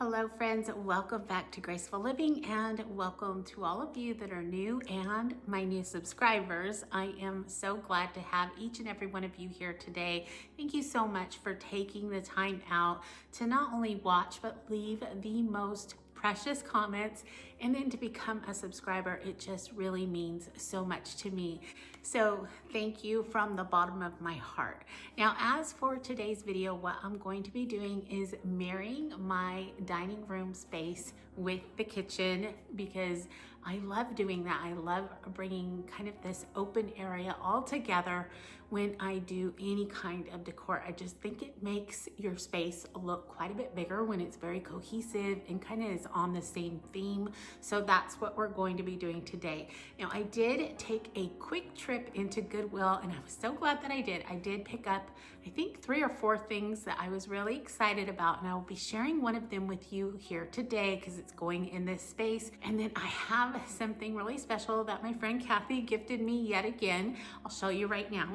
Hello friends, welcome back to Graceful Living and welcome to all of you that are new and my new subscribers. I am so glad to have each and every one of you here today. Thank you so much for taking the time out to not only watch but leave the most precious comments and then to become a subscriber. It just really means so much to me. So thank you from the bottom of my heart. Now, as for today's video, what I'm going to be doing is marrying my dining room space with the kitchen because I love doing that. I love bringing kind of this open area all together when I do any kind of decor. I just think it makes your space look quite a bit bigger when it's very cohesive and kind of is on the same theme. So that's what we're going to be doing today. Now, I did take a quick trip into Goodwill and I was so glad that I did. I did pick up, I think 3 or 4 things that I was really excited about, and I will be sharing one of them with you here today because it's going in this space. And then I have something really special that my friend Kathy gifted me yet again. I'll show you right now.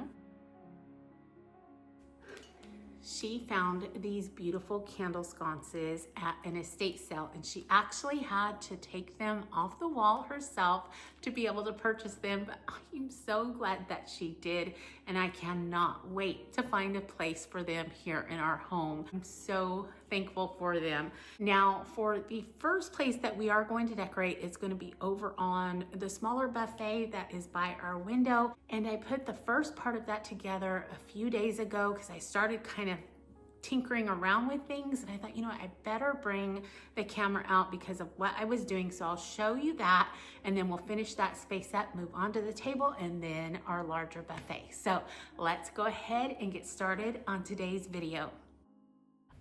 She found these beautiful candle sconces at an estate sale, and she actually had to take them off the wall herself to be able to purchase them. But I'm so glad that she did, and I cannot wait to find a place for them here in our home. I'm so thankful for them. Now, for the first place that we are going to decorate, it's going to be over on the smaller buffet that is by our window. And I put the first part of that together a few days ago because I started kind of tinkering around with things, and I thought, you know what, I better bring the camera out because of what I was doing. So I'll show you that, and then we'll finish that space up, move on to the table, and then our larger buffet. So let's go ahead and get started on today's video.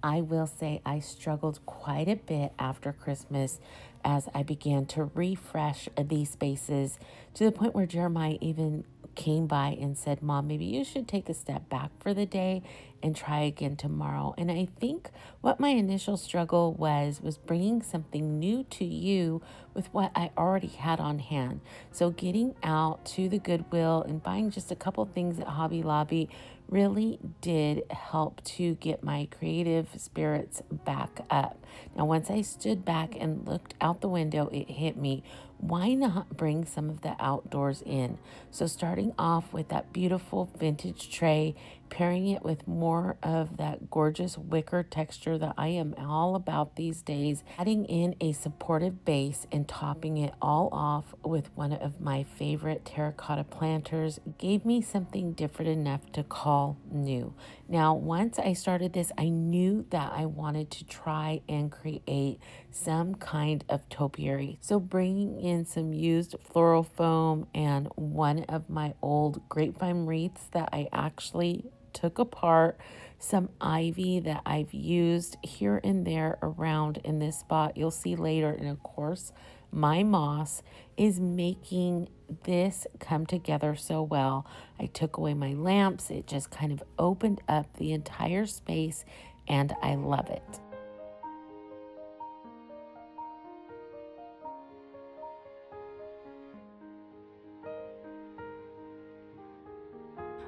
I will say I struggled quite a bit after Christmas as I began to refresh these spaces to the point where Jeremiah even came by and said, "Mom, maybe you should take a step back for the day and try again tomorrow." And I think what my initial struggle was bringing something new to you with what I already had on hand. So getting out to the Goodwill and buying just a couple things at Hobby Lobby really did help to get my creative spirits back up. Now, once I stood back and looked out the window, it hit me. Why not bring some of the outdoors in? So starting off with that beautiful vintage tray, pairing it with more of that gorgeous wicker texture that I am all about these days, adding in a supportive base and topping it all off with one of my favorite terracotta planters gave me something different enough to call new. Now, once I started this, I knew that I wanted to try and create some kind of topiary. So bringing in some used floral foam and one of my old grapevine wreaths that I actually took apart, some ivy that I've used here and there around in this spot you'll see later, and of course my moss is making this come together so well. I took away my lamps. It just kind of opened up the entire space and I love it.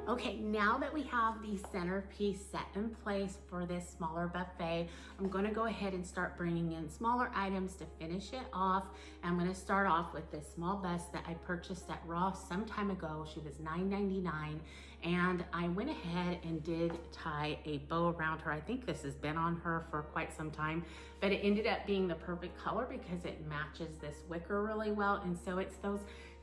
Okay, now that we have the centerpiece set in place for this smaller buffet, I'm going to go ahead and start bringing in smaller items to finish it off. I'm going to start off with this small bust that I purchased at Ross some time ago. She was $9.99, and I went ahead and did tie a bow around her. I think this has been on her for quite some time, but it ended up being the perfect color because it matches this wicker really well. And so it's those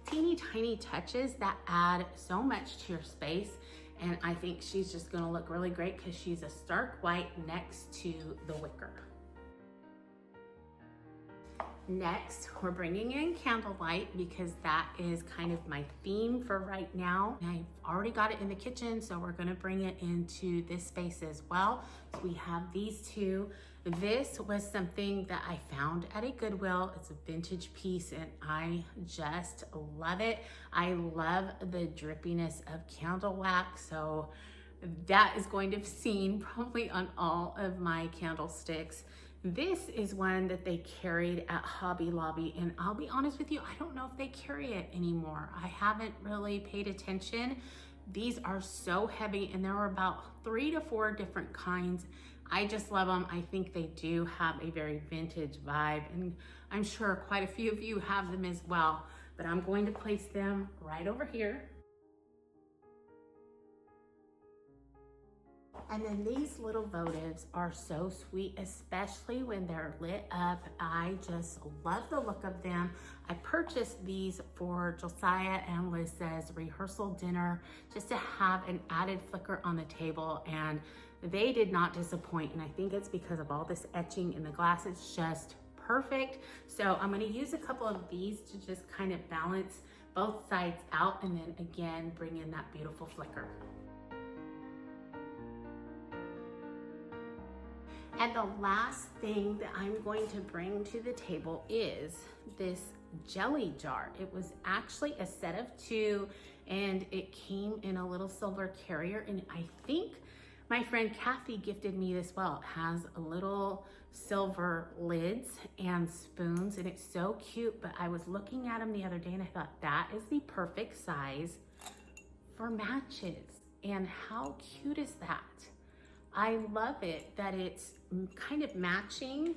teeny tiny touches that add so much to your space, and I think she's just going to look really great because she's a stark white next to the wicker. Next, we're bringing in candlelight because that is kind of my theme for right now. I've already got it in the kitchen, so we're going to bring it into this space as well. So we have these two. This was something that I found at a Goodwill. It's a vintage piece and I just love it. I love the drippiness of candle wax, so that is going to be seen probably on all of my candlesticks. This is one that they carried at Hobby Lobby, and I'll be honest with you, I don't know if they carry it anymore. I haven't really paid attention. These are so heavy, and there were about 3 to 4 different kinds. I just love them. I think they do have a very vintage vibe, and I'm sure quite a few of you have them as well, but I'm going to place them right over here. And then these little votives are so sweet, especially when they're lit up. I just love the look of them. I purchased these for Josiah and Liz's rehearsal dinner just to have an added flicker on the table, and they did not disappoint. And I think it's because of all this etching in the glass. It's just perfect. So I'm gonna use a couple of these to just kind of balance both sides out, and then again, bring in that beautiful flicker. And the last thing that I'm going to bring to the table is this jelly jar. It was actually a set of 2, and it came in a little silver carrier, and I think my friend Kathy gifted me this. Well, it has a little silver lids and spoons, and it's so cute. But I was looking at them the other day, and I thought that is the perfect size for matches. And how cute is that? I love it that it's kind of matching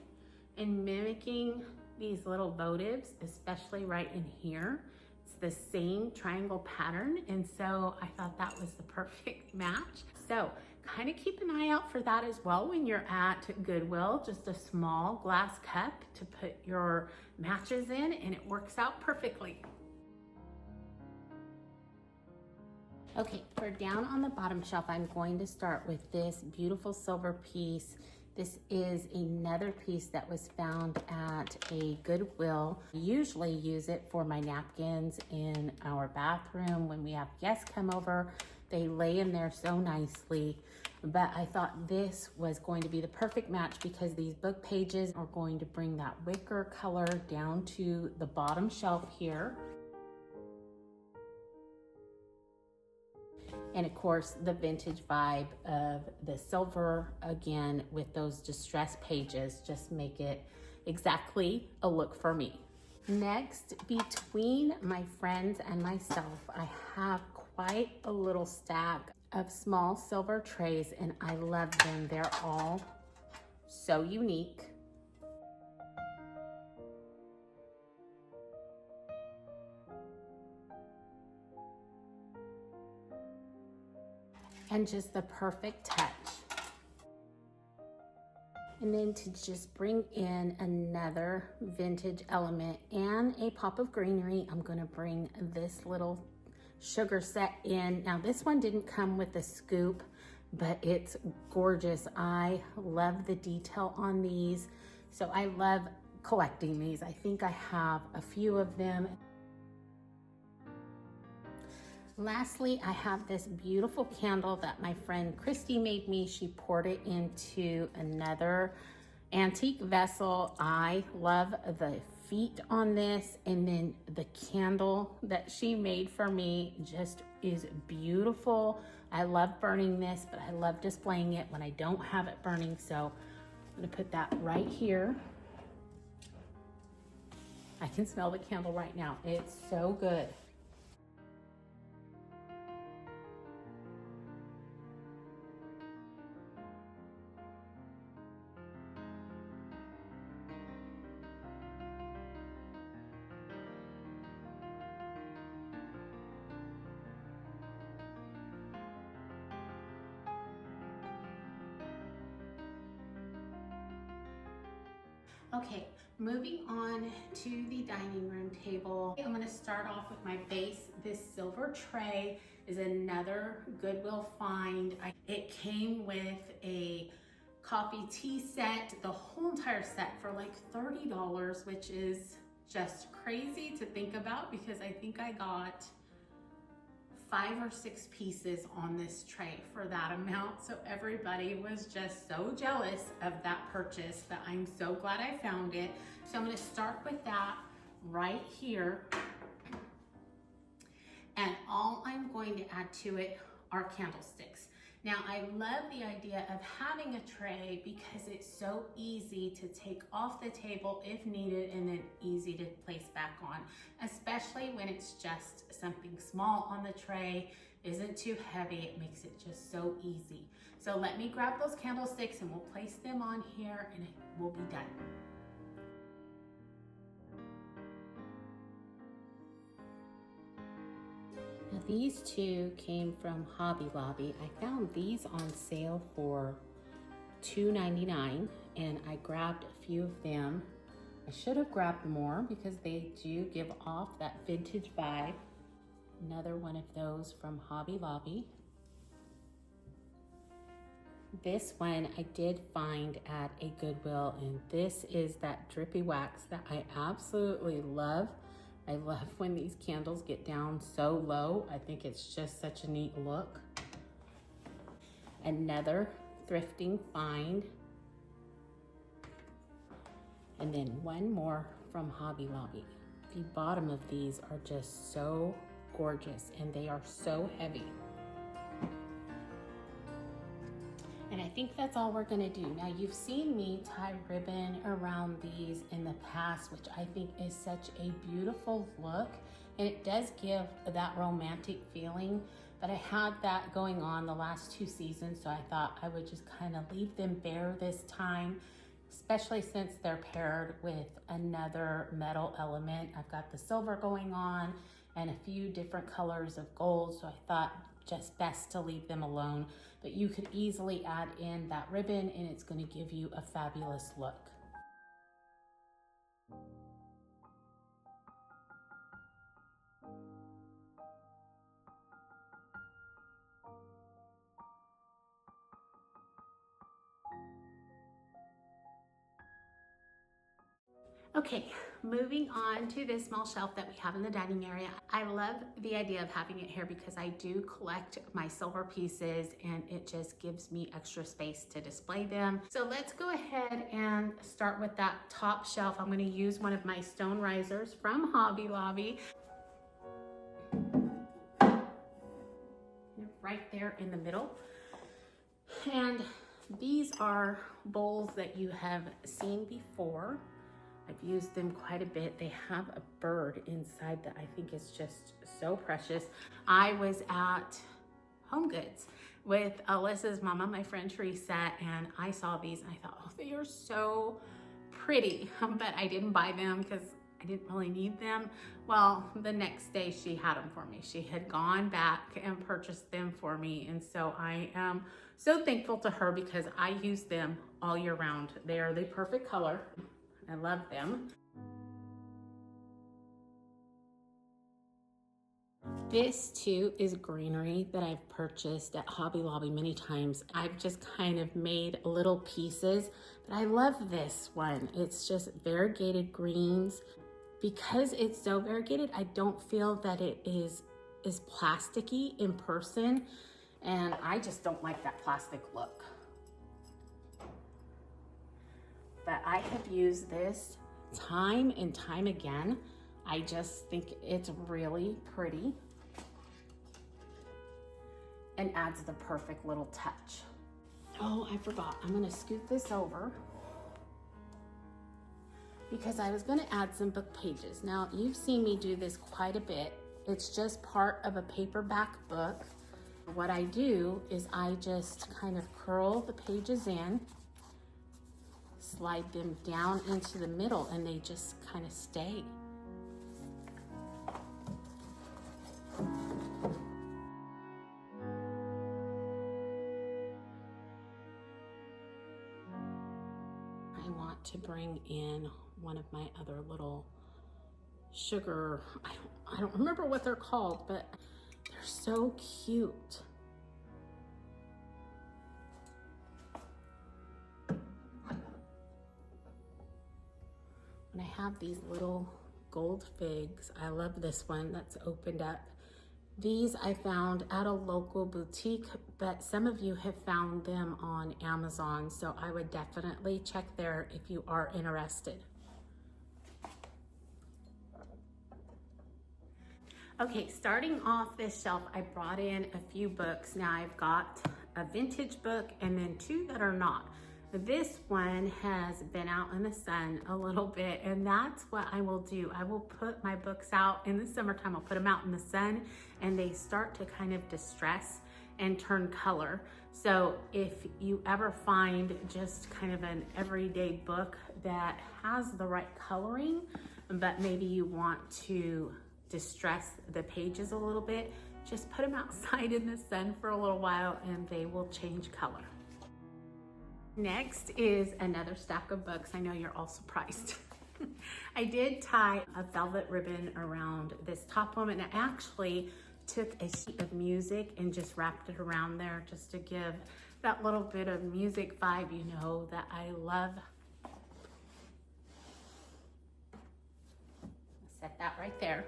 and mimicking these little votives, especially right in here. It's the same triangle pattern, and so I thought that was the perfect match. So kind of keep an eye out for that as well when you're at Goodwill. Just a small glass cup to put your matches in, and it works out perfectly. Okay, for down on the bottom shelf, I'm going to start with this beautiful silver piece. This is another piece that was found at a Goodwill. I usually use it for my napkins in our bathroom when we have guests come over. They lay in there so nicely, but I thought this was going to be the perfect match because these book pages are going to bring that wicker color down to the bottom shelf here. And of course, the vintage vibe of the silver, again, with those distressed pages, just make it exactly a look for me. Next, between my friends and myself, I have quite a little stack of small silver trays, and I love them. They're all so unique. And just the perfect touch. And then to just bring in another vintage element and a pop of greenery, I'm gonna bring this little sugar set in. Now this one didn't come with a scoop, but it's gorgeous. I love the detail on these. So I love collecting these. I think I have a few of them. Lastly, I have this beautiful candle that my friend Christy made me. She poured it into another antique vessel. I love the feet on this, and then the candle that she made for me just is beautiful. I love burning this, but I love displaying it when I don't have it burning. So I'm gonna put that right here. I can smell the candle right now. It's so good. Okay, moving on to the dining room table. I'm gonna start off with my base. This silver tray is another Goodwill find. It came with a coffee tea set, the whole entire set for like $30, which is just crazy to think about because I think I got 5 or 6 pieces on this tray for that amount. So everybody was just so jealous of that purchase, but I'm so glad I found it. So I'm gonna start with that right here. And all I'm going to add to it are candlesticks. Now I love the idea of having a tray because it's so easy to take off the table if needed and then easy to place back on, especially when it's just something small on the tray isn't too heavy. It makes it just so easy. So let me grab those candlesticks and we'll place them on here and we'll be done. Now these two came from Hobby Lobby. I found these on sale for $2.99 and I grabbed a few of them. I should have grabbed more because they do give off that vintage vibe. Another one of those from Hobby Lobby. This one I did find at a Goodwill, and this is that drippy wax that I absolutely love. I love when these candles get down so low. I think it's just such a neat look. Another thrifting find. And then one more from Hobby Lobby. The bottom of these are just so gorgeous and they are so heavy. And I think that's all we're gonna do. Now you've seen me tie ribbon around these in the past, which I think is such a beautiful look. And it does give that romantic feeling, but I had that going on the last 2 seasons, so I thought I would just kind of leave them bare this time, especially since they're paired with another metal element. I've got the silver going on and a few different colors of gold, so I thought just best to leave them alone. But you could easily add in that ribbon and it's going to give you a fabulous look. Okay, moving on to this small shelf that we have in the dining area. I love the idea of having it here because I do collect my silver pieces and it just gives me extra space to display them. So let's go ahead and start with that top shelf. I'm gonna use one of my stone risers from Hobby Lobby. Right there in the middle. And these are bowls that you have seen before. I've used them quite a bit. They have a bird inside that I think is just so precious. I was at Home Goods with Alyssa's mama, my friend Teresa, and I saw these and I thought, oh, they are so pretty, but I didn't buy them because I didn't really need them. Well, the next day she had them for me. She had gone back and purchased them for me. And so I am so thankful to her because I use them all year round. They are the perfect color. I love them. This too is greenery that I've purchased at Hobby Lobby many times. I've just kind of made little pieces, but I love this one. It's just variegated greens. Because it's so variegated, I don't feel that it is plasticky in person, and I just don't like that plastic look. But I have used this time and time again. I just think it's really pretty and adds the perfect little touch. Oh, I forgot. I'm gonna scoot this over because I was gonna add some book pages. Now, you've seen me do this quite a bit. It's just part of a paperback book. What I do is I just kind of curl the pages in, slide them down into the middle, and they just kind of stay. I want to bring in one of my other little sugar, I don't remember what they're called, but they're so cute. And I have these little gold figs. I love this one that's opened up. These I found at a local boutique, but some of you have found them on Amazon, so I would definitely check there if you are interested. Okay, starting off this shelf, I brought in a few books. Now I've got a vintage book and then 2 that are not. This one has been out in the sun a little bit, and that's what I will do. I will put my books out in the summertime. I'll put them out in the sun and they start to kind of distress and turn color. So if you ever find just kind of an everyday book that has the right coloring, but maybe you want to distress the pages a little bit, just put them outside in the sun for a little while and they will change color. Next is another stack of books. I know you're all surprised. I did tie a velvet ribbon around this top one, and I actually took a sheet of music and just wrapped it around there just to give that little bit of music vibe, you know, that I love. Set that right there.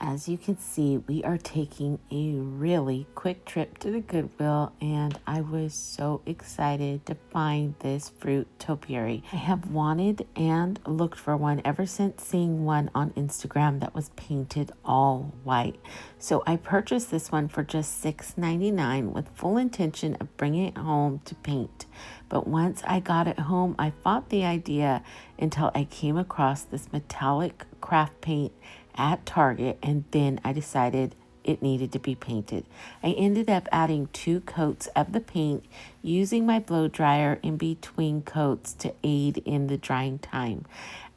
As you can see, we are taking a really quick trip to the Goodwill, and I was so excited to find this fruit topiary. I have wanted and looked for one ever since seeing one on Instagram that was painted all white. So I purchased this one for just $6.99 with full intention of bringing it home to paint. But once I got it home, I fought the idea until I came across this metallic craft paint at Target, and then I decided it needed to be painted. I ended up adding 2 coats of the paint, using my blow dryer in between coats to aid in the drying time.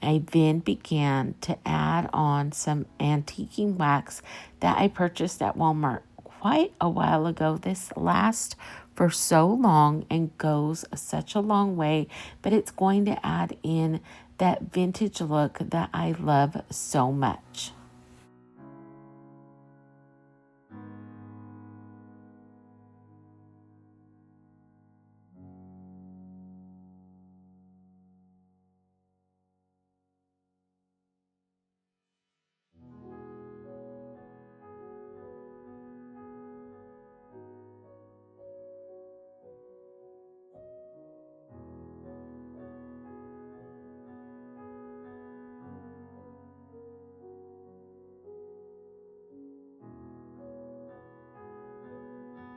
I then began to add on some antiquing wax that I purchased at Walmart quite a while ago. This lasts for so long and goes such a long way, but it's going to add in that vintage look that I love so much.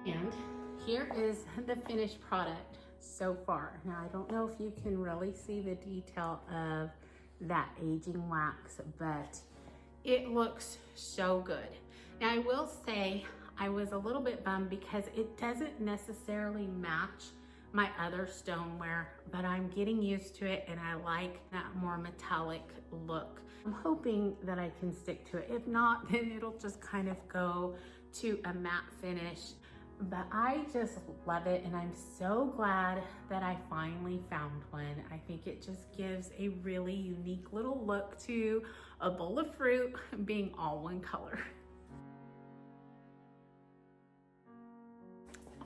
And here is the finished product so far. Now, I don't know if you can really see the detail of that aging wax, but it looks so good. Now, I will say I was a little bit bummed because it doesn't necessarily match my other stoneware, but I'm getting used to it and I like that more metallic look. I'm hoping that I can stick to it. If not, then it'll just kind of go to a matte finish. But I just love it, and I'm so glad that I finally found one. I think it just gives a really unique little look to a bowl of fruit being all one color.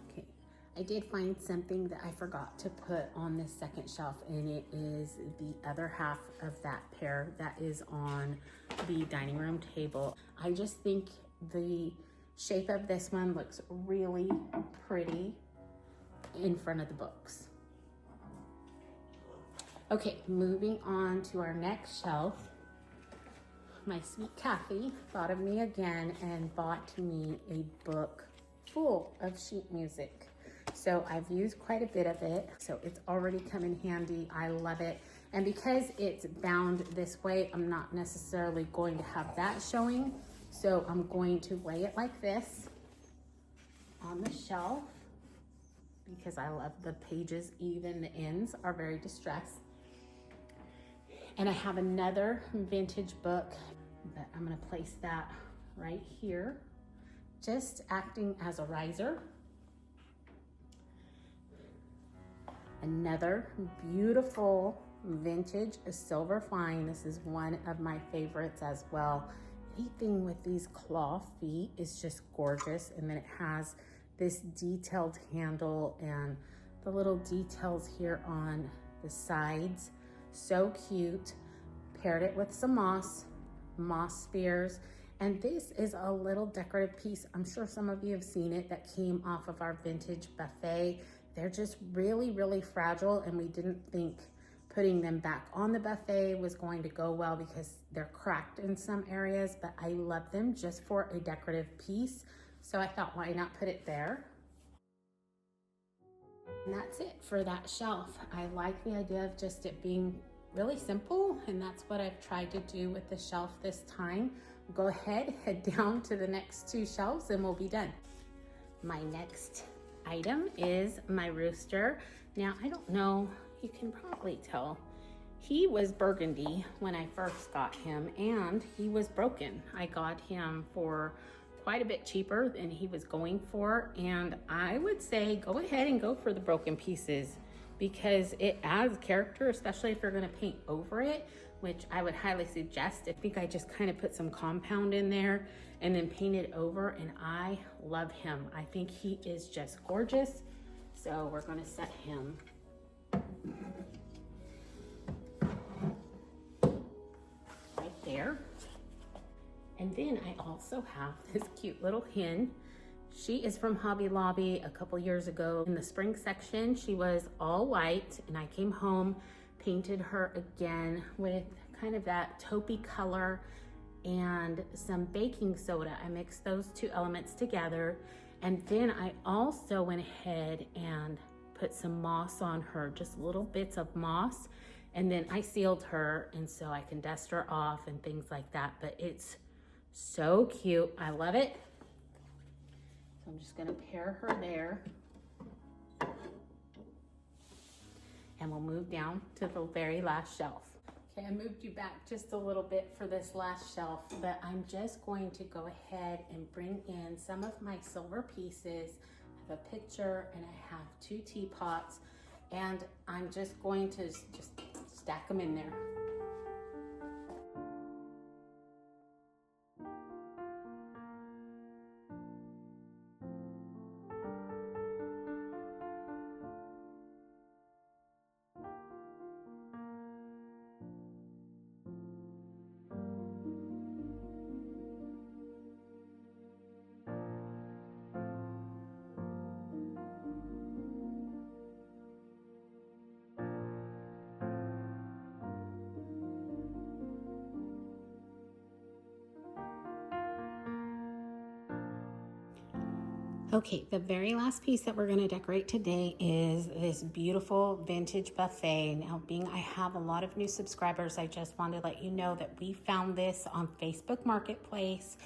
Okay, I did find something that I forgot to put on this second shelf, and it is the other half of that pear that is on the dining room table. I just think the shape of this one looks really pretty in front of the books. Okay, moving on to our next shelf. My sweet Kathy thought of me again and bought me a book full of sheet music. So I've used quite a bit of it, so it's already come in handy. I love it. And because it's bound this way, I'm not necessarily going to have that showing. So I'm going to lay it like this on the shelf because I love the pages, even the ends are very distressed. And I have another vintage book, but I'm gonna place that right here, just acting as a riser. Another beautiful vintage silver fine. This is one of my favorites as well. Anything with these claw feet is just gorgeous. And then it has this detailed handle and the little details here on the sides. So cute. Paired it with some moss spears. And this is a little decorative piece. I'm sure some of you have seen it, that came off of our vintage buffet. They're just really, really fragile, and we didn't think putting them back on the buffet was going to go well because they're cracked in some areas, but I love them just for a decorative piece. So I thought, why not put it there? And that's it for that shelf. I like the idea of just it being really simple, and that's what I've tried to do with the shelf this time. Go ahead, head down to the next 2 shelves and we'll be done. My next item is my rooster. Now, I don't know, you can probably tell, he was burgundy when I first got him and he was broken. I got him for quite a bit cheaper than he was going for, and I would say go ahead and go for the broken pieces because it adds character, especially if you're gonna paint over it, which I would highly suggest. I think I just kind of put some compound in there and then painted over, and I love him. I think he is just gorgeous. So we're gonna set him right there. And then I also have this cute little hen. She is from Hobby Lobby a couple years ago. In the spring section, she was all white, and I came home, painted her again with kind of that taupey color and some baking soda. I mixed those 2 elements together. And then I also went ahead and put some moss on her, just little bits of moss. And then I sealed her, and so I can dust her off and things like that. But it's so cute. I love it. So I'm just gonna pair her there. And we'll move down to the very last shelf. Okay, I moved you back just a little bit for this last shelf, but I'm just going to go ahead and bring in some of my silver pieces. I have a pitcher and I have 2 teapots, and I'm just going to just stack them in there. Okay, the very last piece that we're gonna decorate today is this beautiful vintage buffet. Now, being I have a lot of new subscribers, I just wanted to let you know that we found this on Facebook Marketplace.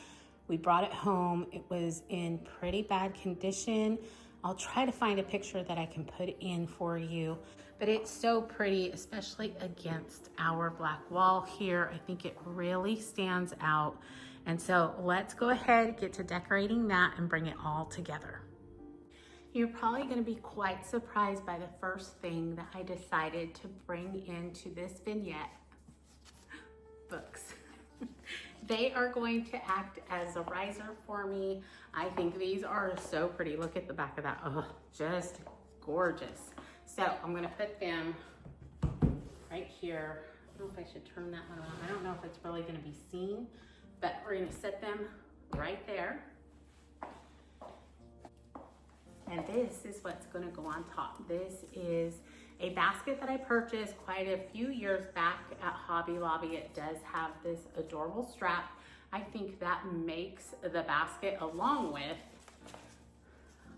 We brought it home. It was in pretty bad condition. I'll try to find a picture that I can put in for you, but it's so pretty, especially against our black wall here. I think it really stands out. And so let's go ahead, get to decorating that and bring it all together. You're probably gonna be quite surprised by the first thing that I decided to bring into this vignette, books. They are going to act as a riser for me. I think these are so pretty. Look at the back of that, oh, just gorgeous. So I'm gonna put them right here. I don't know if I should turn that one on. I don't know if it's really gonna be seen, but we're gonna set them right there. And this is what's gonna go on top. This is a basket that I purchased quite a few years back at Hobby Lobby. It does have this adorable strap. I think that makes the basket along with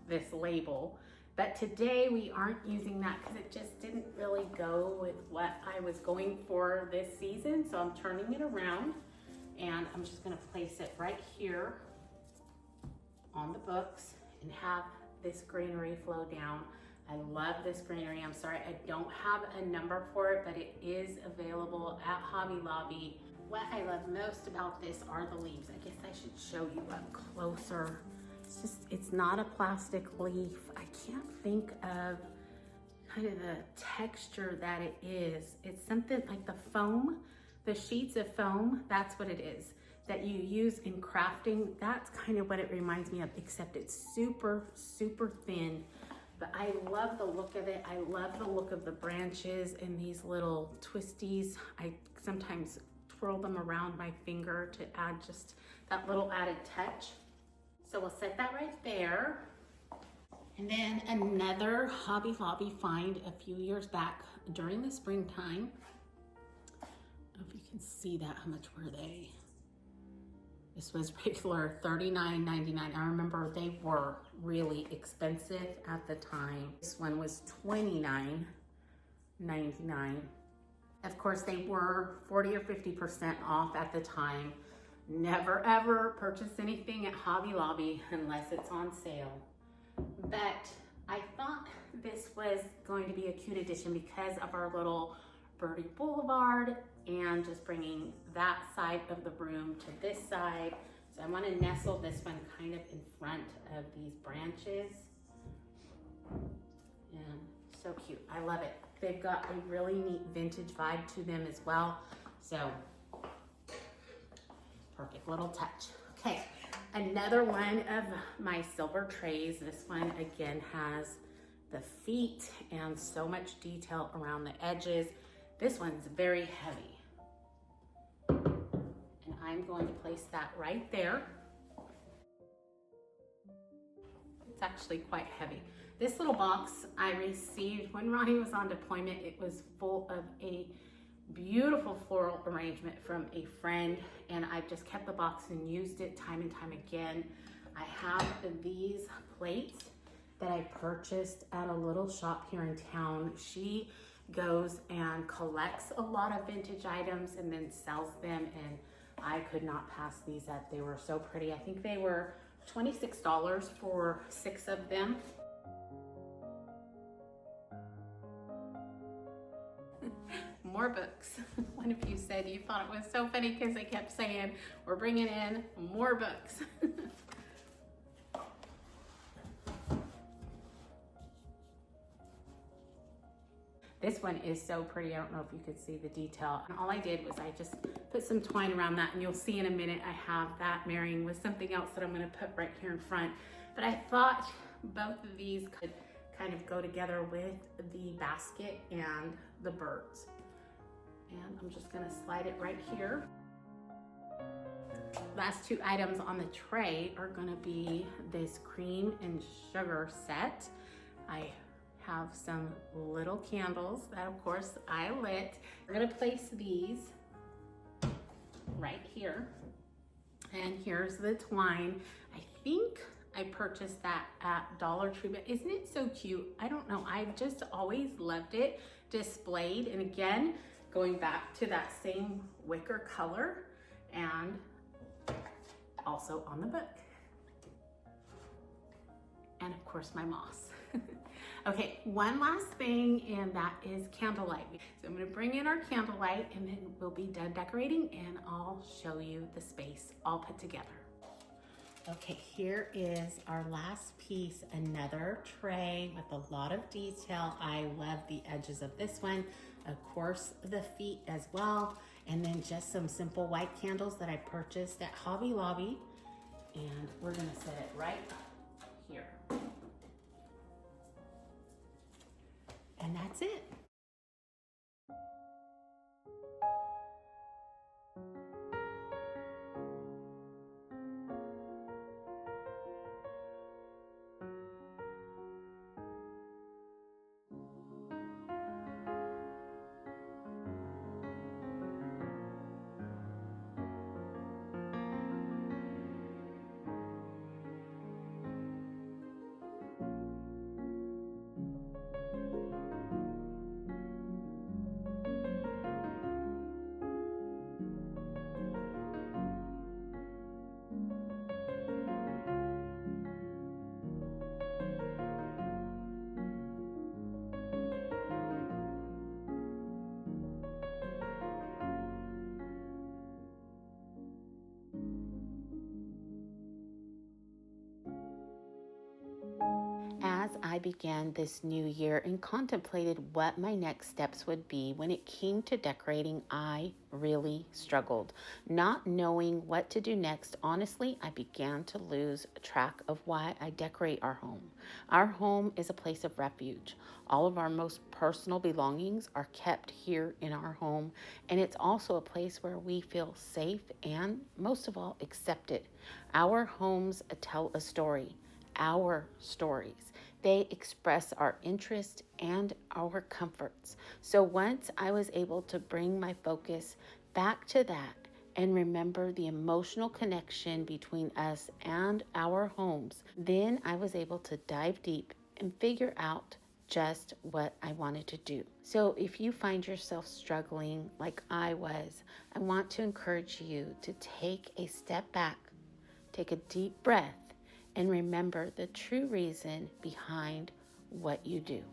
this label. But today we aren't using that because it just didn't really go with what I was going for this season. So I'm turning it around and I'm just gonna place it right here on the books and have this greenery flow down. I love this greenery. I'm sorry, I don't have a number for it, but it is available at Hobby Lobby. What I love most about this are the leaves. I guess I should show you up closer. It's not a plastic leaf. I can't think of kind of the texture that it is. It's something like the foam, the sheets of foam, that's what it is, that you use in crafting. That's kind of what it reminds me of, except it's super, super thin. But I love the look of it. I love the look of the branches and these little twisties. I sometimes twirl them around my finger to add just that little added touch. So we'll set that right there. And then another Hobby Lobby find a few years back during the springtime. I don't know if you can see that, how much were they? This was regular $39.99. I remember they were really expensive at the time. This one was $29.99. Of course, they were 40 or 50% off at the time. Never ever purchase anything at Hobby Lobby unless it's on sale. But I thought this was going to be a cute addition because of our little birdie boulevard and just bringing that side of the room to this side. So I want to nestle this one kind of in front of these branches. And so cute. I love it. They've got a really neat vintage vibe to them as well. So perfect little touch. Okay, another one of my silver trays. This one again has the feet and so much detail around the edges. This one's very heavy. And I'm going to place that right there. It's actually quite heavy. This little box I received when Ronnie was on deployment. It was full of a beautiful floral arrangement from a friend, and I've just kept the box and used it time and time again. I have these plates that I purchased at a little shop here in town. She goes and collects a lot of vintage items and then sells them, and I could not pass these up. They were so pretty. I think they were $26 for 6 of them. More books. One of you said you thought it was so funny because I kept saying we're bringing in more books. This one is so pretty. I don't know if you could see the detail. And all I did was I just put some twine around that, and you'll see in a minute I have that marrying with something else that I'm going to put right here in front. But I thought both of these could kind of go together with the basket and the birds. And I'm just going to slide it right here. Last 2 items on the tray are going to be this cream and sugar set. I have some little candles that of course I lit. We're going to place these right here. And here's the twine. I think I purchased that at Dollar Tree, but isn't it so cute? I don't know. I've just always loved it displayed. And again, going back to that same wicker color and also on the book. And of course my moss. Okay, one last thing, and that is candlelight. So I'm gonna bring in our candlelight and then we'll be done decorating and I'll show you the space all put together. Okay, here is our last piece, another tray with a lot of detail. I love the edges of this one. Of course, the feet as well. And then just some simple white candles that I purchased at Hobby Lobby. And we're gonna set it right here. And that's it. As I began this new year and contemplated what my next steps would be when it came to decorating, I really struggled. Not knowing what to do next, honestly, I began to lose track of why I decorate our home. Our home is a place of refuge. All of our most personal belongings are kept here in our home, and it's also a place where we feel safe and, most of all, accepted. Our homes tell a story. Our stories. They express our interest and our comforts. So once I was able to bring my focus back to that and remember the emotional connection between us and our homes, then I was able to dive deep and figure out just what I wanted to do. So if you find yourself struggling like I was, I want to encourage you to take a step back, take a deep breath, and remember the true reason behind what you do.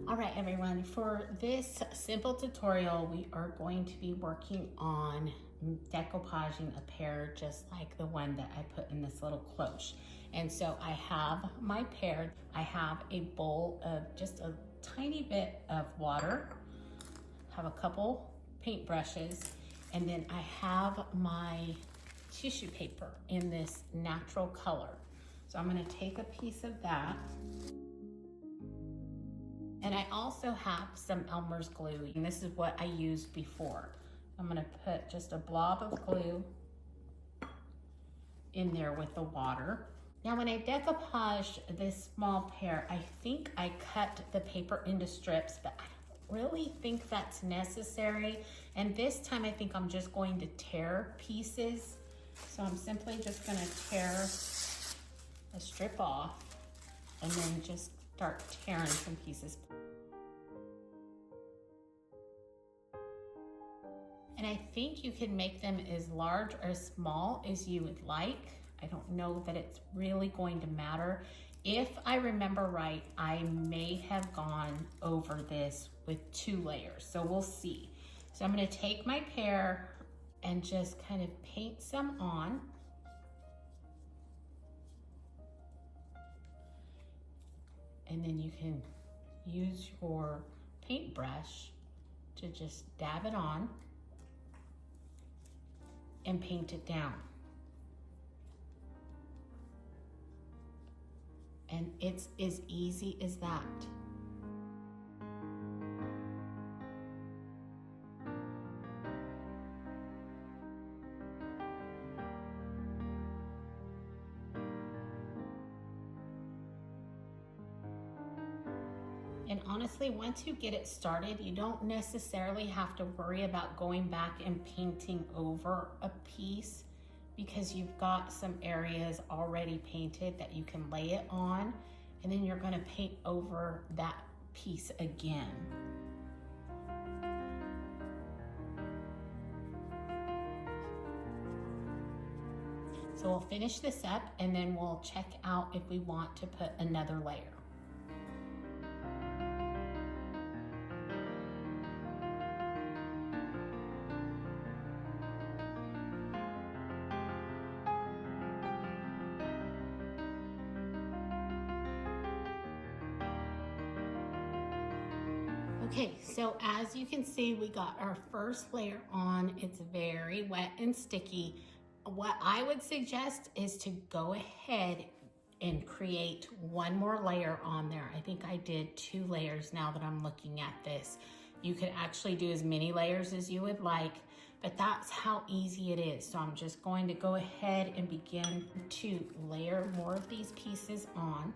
All right, everyone, for this simple tutorial, we are going to be working on decoupaging a pear just like the one that I put in this little cloche. And so I have my pear. I have a bowl of just a tiny bit of water, have a couple paint brushes, and then I have my tissue paper in this natural color. So I'm gonna take a piece of that. And I also have some Elmer's glue, and this is what I used before. I'm gonna put just a blob of glue in there with the water. Now when I decoupaged this small pear, I think I cut the paper into strips, but I don't really think that's necessary. And this time I think I'm just going to tear pieces. So I'm simply just gonna tear a strip off and then just start tearing some pieces. And I think you can make them as large or as small as you would like. I don't know that it's really going to matter. If I remember right, I may have gone over this with 2 layers, so we'll see. So I'm gonna take my pear and just kind of paint some on. And then you can use your paintbrush to just dab it on and paint it down. And it's as easy as that. And honestly, once you get it started, you don't necessarily have to worry about going back and painting over a piece because you've got some areas already painted that you can lay it on, and then you're going to paint over that piece again. So we'll finish this up and then we'll check out if we want to put another layer. Okay, so as you can see, we got our first layer on. It's very wet and sticky. What I would suggest is to go ahead and create one more layer on there. I think I did 2 layers now that I'm looking at this. You could actually do as many layers as you would like, but that's how easy it is. So I'm just going to go ahead and begin to layer more of these pieces on.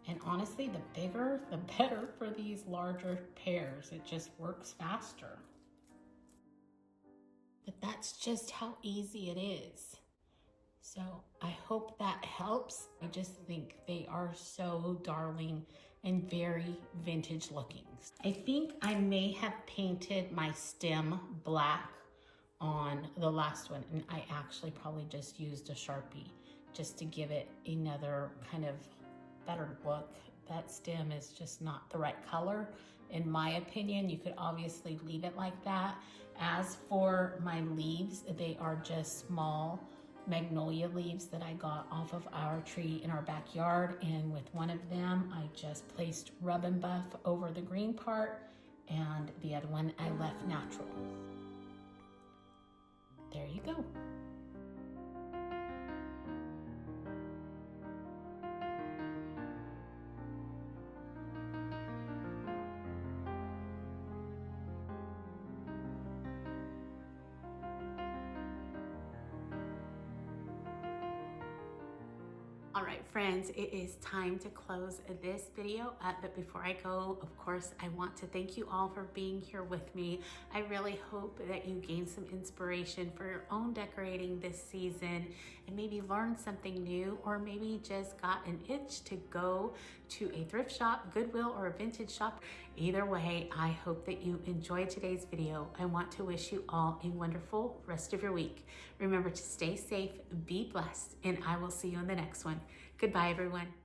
And honestly, the bigger, the better for these larger pears. It just works faster. But that's just how easy it is. So I hope that helps. I just think they are so darling and very vintage looking. I think I may have painted my stem black on the last one, and I actually probably just used a Sharpie just to give it another kind of better look. That stem is just not the right color in my opinion. You could obviously leave it like that. As for my leaves, they are just small magnolia leaves that I got off of our tree in our backyard, and with one of them I just placed rub and buff over the green part, and the other one I left natural. There you go. All right, friends, it is time to close this video up. But before I go, of course, I want to thank you all for being here with me. I really hope that you gained some inspiration for your own decorating this season and maybe learned something new, or maybe just got an itch to go to a thrift shop, Goodwill, or a vintage shop. Either way, I hope that you enjoyed today's video. I want to wish you all a wonderful rest of your week. Remember to stay safe, be blessed, and I will see you in the next one. Goodbye, everyone.